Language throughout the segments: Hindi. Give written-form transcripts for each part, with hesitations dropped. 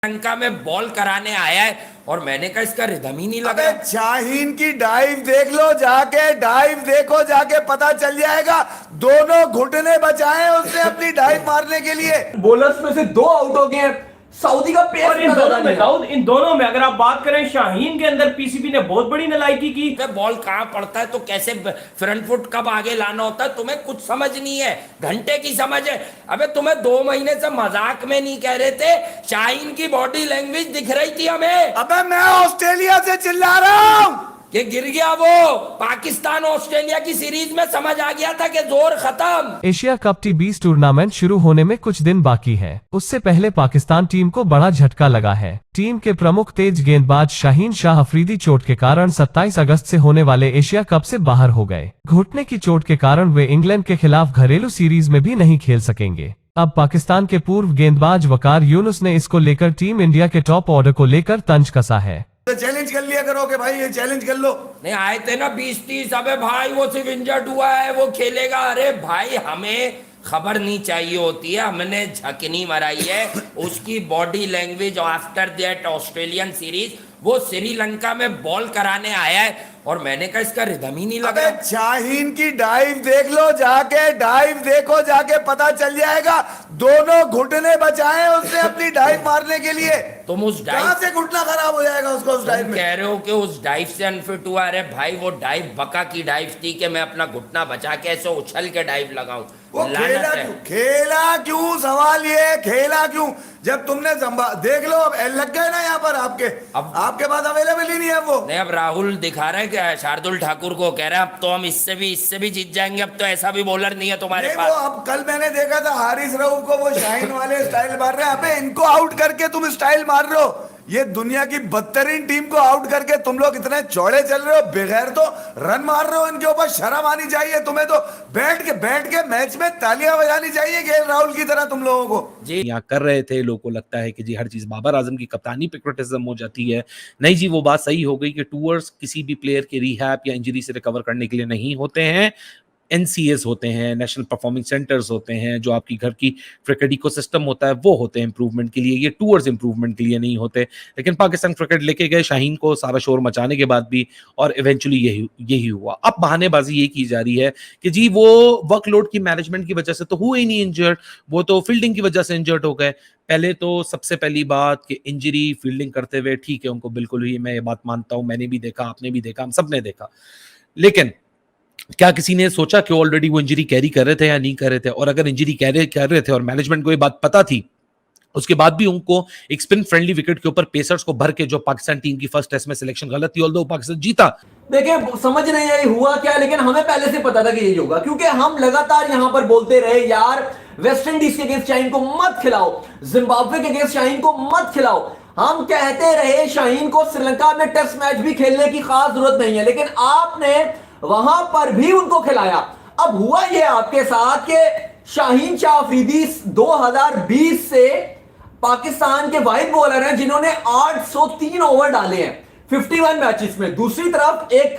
श्रीलंका में बॉल कराने आया है और मैंने कहा इसका रिदम ही नहीं लगा। शाहीन की डाइव देख लो जाके, डाइव देखो जाके, पता चल जाएगा। दोनों घुटने बचाए उसने अपनी डाइव मारने के लिए। बॉलर्स में से 2 आउट हो गए। सऊदी का पेस इन दोनों में अगर आप बात करें, शाहीन के अंदर पीसीबी ने बहुत बड़ी नालायकी की। बॉल कहां पड़ता है तो कैसे फ्रंट फुट कब आगे लाना होता है तुम्हें कुछ समझ नहीं है, घंटे की समझ है। अबे तुम्हें 2 महीने से मजाक में नहीं कह रहे थे, शाहीन की बॉडी लैंग्वेज दिख रही थी हमें। अबे मैं ऑस्ट्रेलिया से चिल्ला रहा हूं ये गिर गया वो पाकिस्तान ऑस्ट्रेलिया की सीरीज में, समझ आ गया था कि जोर खत्म। एशिया कप T20 टूर्नामेंट शुरू होने में कुछ दिन बाकी है। उससे पहले पाकिस्तान टीम को बड़ा झटका लगा है। टीम के प्रमुख तेज गेंदबाज शाहीन शाह अफरीदी चोट के कारण 27 अगस्त से होने वाले एशिया कप से बाहर हो गए। घुटने की चोट के कारण वे इंग्लैंड के खिलाफ घरेलू सीरीज में भी नहीं खेल सकेंगे। अब पाकिस्तान के पूर्व गेंदबाज वकार यूनुस ने इसको लेकर टीम इंडिया के टॉप ऑर्डर को लेकर तंज कसा है। तो चैलेंज कर लिया करो कि भाई ये चैलेंज कर लो। नहीं आए थे ना 20-30, अबे भाई वो सिर्फ इंजर्ड हुआ है वो खेलेगा। अरे भाई हमें खबर नहीं चाहिए होती है, हमने झकनी मराई है उसकी body language after that Australian series. वो श्रीलंका में बॉल कराने आया है और मैंने कहा इसका रिदम ही नहीं लगा। शाहीन की डाइव देख लो जाके, डाइव देखो जाके, पता चल जाएगा। दोनों घुटने बचाए उसने अपनी डाइव मारने के लिए। तुम उस डाइव कहां से घुटना खराब हो जाएगा उसको उस डाइव में? कह रहे हो कि उस डाइव से अनफिट हुआ। अरे भाई वो डाइव बका की डाइव थी कि मैं अपना घुटना बचा के ऐसे उछल के डाइव लगाऊं। वो खेला क्यों? सवाल ये खेला क्यों? जब तुमने देख लो अब लग गए ना यहाँ पर आपके पास अवेलेबल ही नहीं है वो। नहीं अब राहुल दिखा रहे हैं कि शार्दुल ठाकुर को कह रहे हैं अब तो हम इससे भी जीत जाएंगे, अब तो ऐसा भी बॉलर नहीं है तुम्हारे पास। अब कल मैंने देखा था हारिस रऊफ को वो शाहीन वाले स्टाइल मार रहे हैं। अबे इनको आउट करके तुम स्टाइल मार रहे हो। ये दुनिया की बदतरीन टीम को आउट करके तुम लोग इतने चौड़े चल रहे हो, बगैर तो रन मार रहे हो। इनके ऊपर शर्म आनी चाहिए तुम्हें। तो बैठ के मैच में तालियां बजानी चाहिए केएल राहुल की तरह तुम लोगों को। जी यहाँ कर रहे थे, लोगों को लगता है कि जी हर चीज बाबर आजम की कप्तानी पे क्रिटिसिज्म हो जाती है। नहीं जी, वो बात सही हो गई कि टूर्स किसी भी प्लेयर के रिहैब या इंजरी से रिकवर करने के लिए नहीं होते हैं। NCAs होते हैं, नेशनल परफॉर्मिंग सेंटर्स होते हैं, जो आपकी घर की क्रिकेट इकोसिस्टम होता है वो होते हैं इंप्रूवमेंट के लिए। ये टूर्स इंप्रूवमेंट के लिए नहीं होते। लेकिन पाकिस्तान क्रिकेट लेके गए शाहीन को सारा शोर मचाने के बाद भी, और इवेंचुअली यही हुआ। अब बहानेबाजी ये की जा रही है कि जी वो वर्कलोड की मैनेजमेंट की वजह से तो हुए ही नहीं इंजर्ड, वो तो फील्डिंग की वजह से इंजर्ड हो गए। पहले तो सबसे पहली बात कि इंजरी फील्डिंग करते हुए ठीक है उनको बिल्कुल हुई, मैं ये बात मानता हूं, मैंने भी देखा, आपने भी देखा, हम सब ने देखा। लेकिन क्या किसी ने सोचा कि ऑलरेडी वो इंजरी कैरी कर रहे थे या नहीं कर रहे थे? और अगर इंजरी कैरी कर रहे थे और मैनेजमेंट को ये बात पता थी, उसके बाद भी उनको एक स्पिन फ्रेंडली विकेट के ऊपर पेसर्स को भर के, जो पाकिस्तान टीम की फर्स्ट टेस्ट में सिलेक्शन गलत थी, ऑल्दो पाकिस्तान जीता। देखिए समझ नहीं आई हुआ क्या, लेकिन हमें पहले से पता था कि यही होगा, क्योंकि हम लगातार यहां पर बोलते रहे यार वेस्ट इंडीज के अगेंस्ट शाहीन को मत खिलाओ, जिम्बाब्वे के अगेंस्ट शाहीन को मत खिलाओ। हम कहते रहे शाहीन को श्रीलंका में टेस्ट मैच भी खेलने की खास जरूरत नहीं है, लेकिन आपने वहां पर भी उनको खिलाया। अब हुआ यह आपके साथ कि शाहीन शाह अफरीदी 2020 से पाकिस्तान के वाहिद बॉलर हैं जिन्होंने 803 ओवर डाले हैं 51 मैचेस में। दूसरी तरफ एक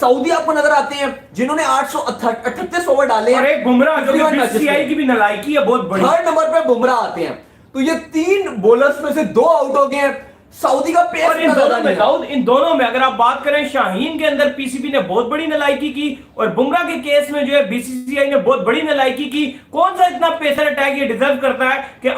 सऊदी आपको नजर आते हैं जिन्होंने 838 ओवर डाले हैं। और एक बुमराह जो बीसीसीआई की भी नालायकी है बहुत बड़ी। 3rd नंबर पे बुमराह आते हैं। तो ये 3 बॉलर्स में से 2 आउट हो गए हैं। सऊदी का पेस इन दोनों में अगर आप बात करें, शाहीन के अंदर पीसीबी ने बहुत बड़ी नालायकी की और बुमराह के केस में जो है बीसीसीआई ने बहुत बड़ी नालायकी की। कौन सा इतना पेसर अटैक ये डिजर्व करता है कि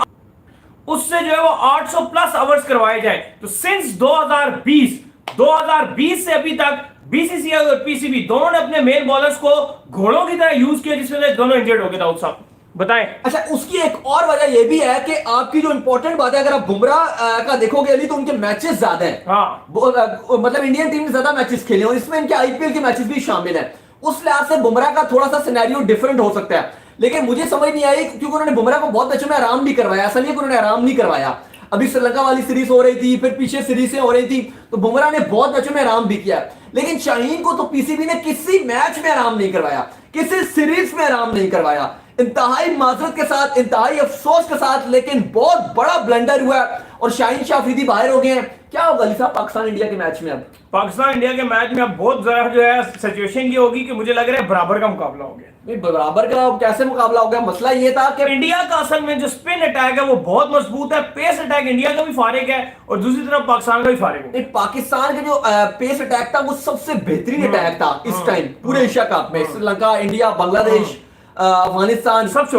उससे जो है वो 800 प्लस आवर्स करवाए जाए? तो सिंस 2020 से अभी तक बीसीसीआई और पीसीबी दोनों ने अपने मेन बॉलर्स को घोड़ों की तरह यूज किया, जिसमें दोनों इंजर्ड हो गए। दाऊद साहब बताएं। अच्छा, उसकी एक और वजह यह भी है कि आपकी जो इंपॉर्टेंट बात है, अगर आप बुमराह का देखोगे अली तो उनके मैचेस ज्यादा हैं। हाँ। मतलब इंडियन टीम ने ज्यादा मैचेस खेले और इसमें इनके आईपीएल के मैचेस भी शामिल हैं। उस लिहाज से बुमराह का थोड़ा सा सिनेरियो डिफरेंट हो सकता है। लेकिन मुझे समझ नहीं आई क्योंकि उन्होंने बुमराह को बहुत मैचों में आराम भी करवाया। ऐसा नहीं है कि उन्होंने आराम नहीं करवाया। अभी श्रीलंका वाली सीरीज हो रही थी, फिर पीछे सीरीज हो रही थी, तो बुमराह ने बहुत मैचों में आराम भी किया। लेकिन शाहीन को तो पीसीबी ने किसी मैच में आराम नहीं करवाया, किसी सीरीज में आराम नहीं करवाया। इंतहाई माजरत के साथ, इंतहाई अफसोस के साथ, लेकिन बहुत बड़ा ब्लंडर हुआ है और शाहीन शाह अफरीदी बाहर हो गए हैं। क्या होगा अली साहब पाकिस्तान इंडिया के मैच में? अब पाकिस्तान इंडिया के मैच में अब बहुत जरा जो है सिचुएशन ये होगी कि मुझे लग रहा है बराबर का मुकाबला हो गया। भाई बराबर का कैसे मुकाबला हो गया? मसला ये था कि इंडिया का असल में जो स्पिन अटैक है वो बहुत मजबूत है, पेस अटैक इंडिया का भी फारिग है और दूसरी तरफ पाकिस्तान का भी फारिग है। पाकिस्तान का जो पेस अटैक था वो सबसे बेहतरीन अटैक था इस टाइम पूरे एशिया कप में। श्रीलंका, इंडिया, बांग्लादेश, अफगानिस्तान सबसे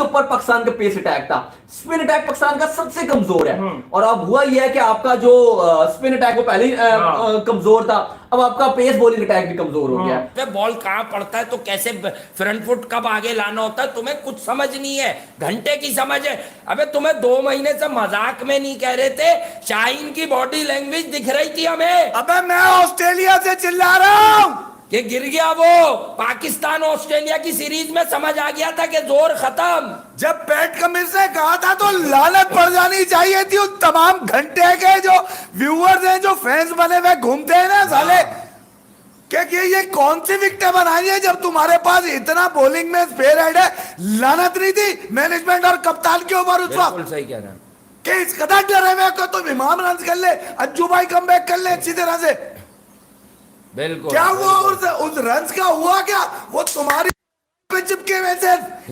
ऊपर पाकिस्तान का पेस अटैक था। स्पिन अटैक पाकिस्तान का सबसे कमजोर है और अब हुआ यह है कि आपका जो स्पिन अटैक वो पहले ही कमजोर था, अब आपका पेस बॉलिंग अटैक भी कमजोर हो गया है। बॉल कहाँ पड़ता है तो कैसे फ्रंट फुट कब आगे लाना होता है तुम्हें कुछ समझ नहीं है, घंटे की समझ है। अबे तुम्हें 2 महीने से मजाक में नहीं कह रहे थे, शाहीन की बॉडी लैंग्वेज दिख रही थी हमें। अबे मैं ऑस्ट्रेलिया से चिल्ला रहा हूं कि गिर गया वो पाकिस्तान ऑस्ट्रेलिया की सीरीज में, समझ आ गया था कि जोर खत्म। जब पैट कमिंस ने कहा था तो लानत पड़ जानी चाहिए थी उन तमाम घंटे के जो व्यूअर्स हैं, जो फैंस बने हुए घूमते हैं ना साले, कि ये कौन सी विकेट बनाई है जब तुम्हारे पास इतना बॉलिंग में स्पेयर हेड है। लानत नहीं थी मैनेजमेंट और कप्तान के ऊपर उस बिल्कुल वक्त सही कह रहा है। कि इस कदर डरे हुए को तुम इमाम रन कर ले, अज्जू भाई कम बैक कर ले अच्छी तरह से। बिल्कुल क्या हुआ उस रन का हुआ क्या? वो तुम्हारी पे चिपके हुए थे।